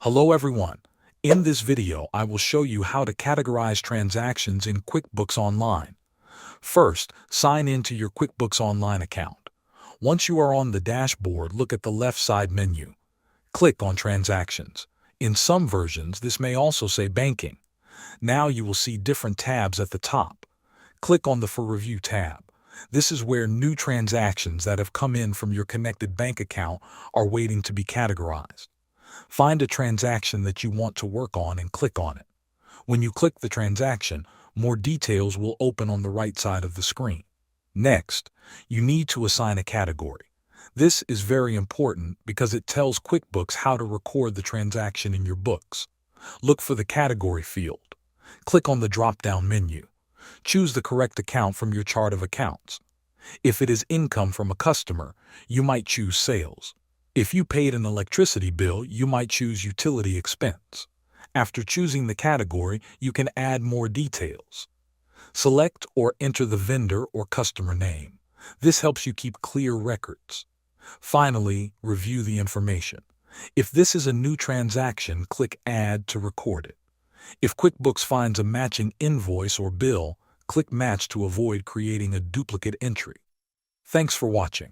Hello everyone. In this video, I will show you how to categorize transactions in QuickBooks Online. First, sign in to your QuickBooks Online account. Once you are on the dashboard, look at the left side menu. Click on Transactions. In some versions, this may also say Banking. Now you will see different tabs at the top. Click on the For Review tab. This is where new transactions that have come in from your connected bank account are waiting to be categorized. Find a transaction that you want to work on and click on it. When you click the transaction, more details will open on the right side of the screen. Next, you need to assign a category. This is very important because it tells QuickBooks how to record the transaction in your books. Look for the category field. Click on the drop-down menu. Choose the correct account from your chart of accounts. If it is income from a customer, you might choose sales. If you paid an electricity bill, you might choose utility expense. After choosing the category, you can add more details. Select or enter the vendor or customer name. This helps you keep clear records. Finally, review the information. If this is a new transaction, click Add to record it. If QuickBooks finds a matching invoice or bill, click Match to avoid creating a duplicate entry. Thanks for watching.